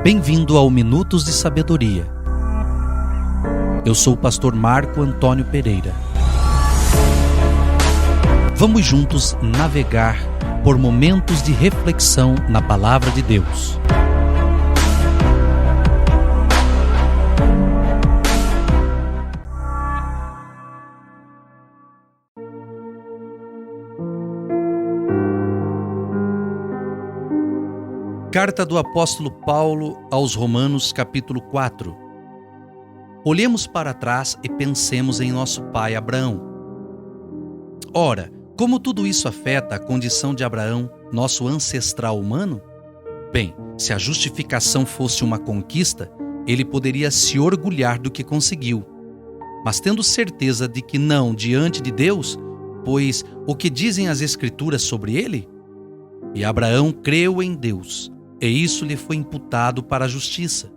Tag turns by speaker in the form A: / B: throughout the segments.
A: Bem-vindo ao Minutos de Sabedoria. Eu sou o pastor Marco Antônio Pereira. Vamos juntos navegar por momentos de reflexão na Palavra de Deus. Carta do apóstolo Paulo aos Romanos, capítulo 4. Olhemos para trás e pensemos em nosso pai Abraão. Ora, como tudo isso afeta a condição de Abraão, nosso ancestral humano? Bem, se a justificação fosse uma conquista, ele poderia se orgulhar do que conseguiu. Mas tendo certeza de que não diante de Deus, pois o que dizem as Escrituras sobre ele? E Abraão creu em Deus, e isso lhe foi imputado para a justiça.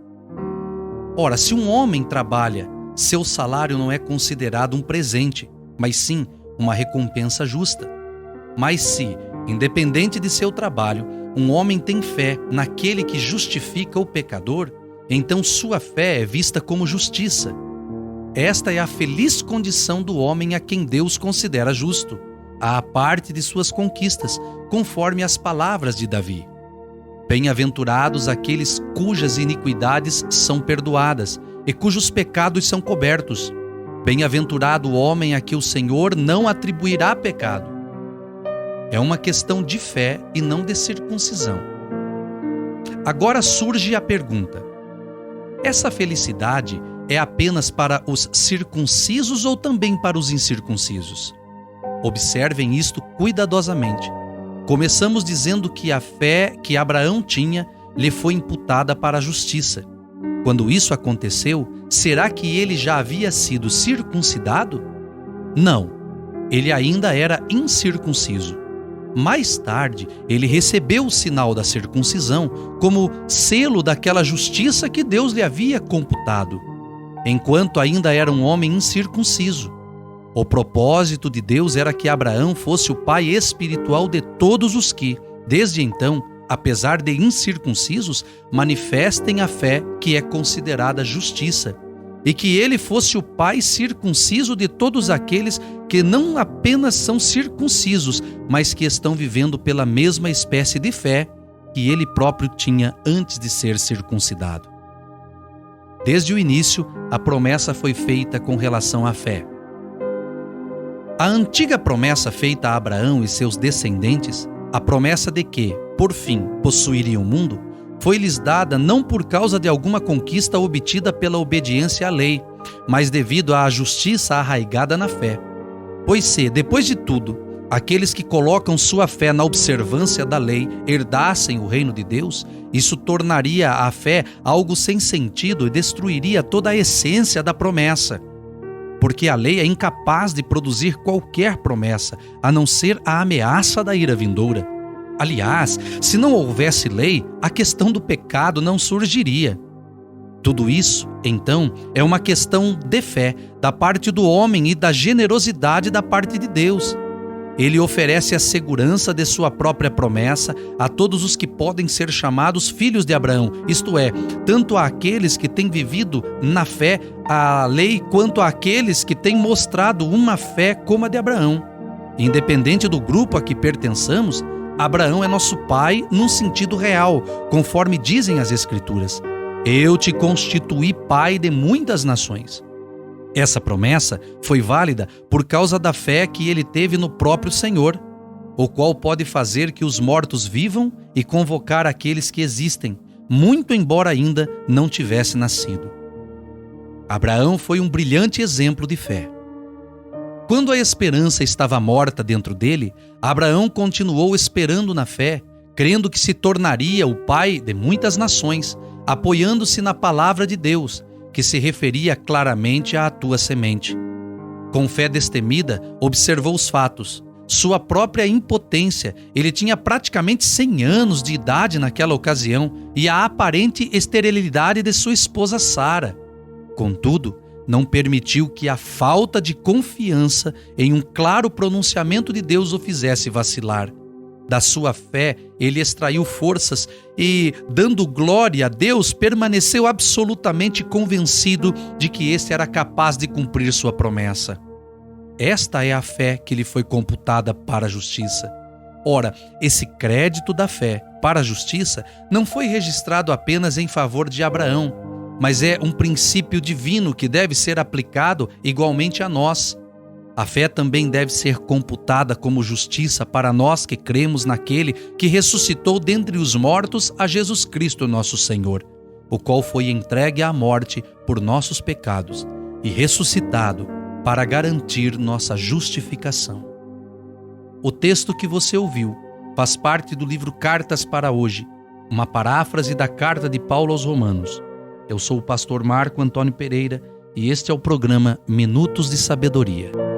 A: Ora, se um homem trabalha, seu salário não é considerado um presente, mas sim uma recompensa justa. Mas se, independente de seu trabalho, um homem tem fé naquele que justifica o pecador, então sua fé é vista como justiça. Esta é a feliz condição do homem a quem Deus considera justo, à parte de suas conquistas, conforme as palavras de Davi. Bem-aventurados aqueles cujas iniquidades são perdoadas e cujos pecados são cobertos. Bem-aventurado o homem a que o Senhor não atribuirá pecado. É uma questão de fé e não de circuncisão. Agora surge a pergunta: essa felicidade é apenas para os circuncisos ou também para os incircuncisos? Observem isto cuidadosamente. Começamos dizendo que a fé que Abraão tinha lhe foi imputada para a justiça. Quando isso aconteceu, será que ele já havia sido circuncidado? Não, ele ainda era incircunciso. Mais tarde, ele recebeu o sinal da circuncisão como selo daquela justiça que Deus lhe havia computado, enquanto ainda era um homem incircunciso. O propósito de Deus era que Abraão fosse o pai espiritual de todos os que, desde então, apesar de incircuncisos, manifestem a fé que é considerada justiça, e que ele fosse o pai circunciso de todos aqueles que não apenas são circuncisos, mas que estão vivendo pela mesma espécie de fé que ele próprio tinha antes de ser circuncidado. Desde o início, a promessa foi feita com relação à fé. A antiga promessa feita a Abraão e seus descendentes, a promessa de que, por fim, possuiriam o mundo, foi-lhes dada não por causa de alguma conquista obtida pela obediência à lei, mas devido à justiça arraigada na fé. Pois se, depois de tudo, aqueles que colocam sua fé na observância da lei herdassem o reino de Deus, isso tornaria a fé algo sem sentido e destruiria toda a essência da promessa. Porque a lei é incapaz de produzir qualquer promessa, a não ser a ameaça da ira vindoura. Aliás, se não houvesse lei, a questão do pecado não surgiria. Tudo isso, então, é uma questão de fé da parte do homem e da generosidade da parte de Deus. Ele oferece a segurança de sua própria promessa a todos os que podem ser chamados filhos de Abraão, isto é, tanto àqueles que têm vivido na fé a lei, quanto àqueles que têm mostrado uma fé como a de Abraão. Independente do grupo a que pertençamos, Abraão é nosso pai num sentido real, conforme dizem as Escrituras. Eu te constituí pai de muitas nações. Essa promessa foi válida por causa da fé que ele teve no próprio Senhor, o qual pode fazer que os mortos vivam e convocar aqueles que existem, muito embora ainda não tivesse nascido. Abraão foi um brilhante exemplo de fé. Quando a esperança estava morta dentro dele, Abraão continuou esperando na fé, crendo que se tornaria o pai de muitas nações, apoiando-se na palavra de Deus, que se referia claramente à tua semente. Com fé destemida, observou os fatos. Sua própria impotência, ele tinha praticamente 100 anos de idade naquela ocasião, e a aparente esterilidade de sua esposa Sara. Contudo, não permitiu que a falta de confiança em um claro pronunciamento de Deus o fizesse vacilar. Da sua fé, ele extraiu forças e, dando glória a Deus, permaneceu absolutamente convencido de que este era capaz de cumprir sua promessa. Esta é a fé que lhe foi computada para a justiça. Ora, esse crédito da fé para a justiça não foi registrado apenas em favor de Abraão, mas é um princípio divino que deve ser aplicado igualmente a nós. A fé também deve ser computada como justiça para nós que cremos naquele que ressuscitou dentre os mortos a Jesus Cristo, nosso Senhor, o qual foi entregue à morte por nossos pecados e ressuscitado para garantir nossa justificação. O texto que você ouviu faz parte do livro Cartas para Hoje, uma paráfrase da carta de Paulo aos Romanos. Eu sou o pastor Marco Antônio Pereira e este é o programa Minutos de Sabedoria.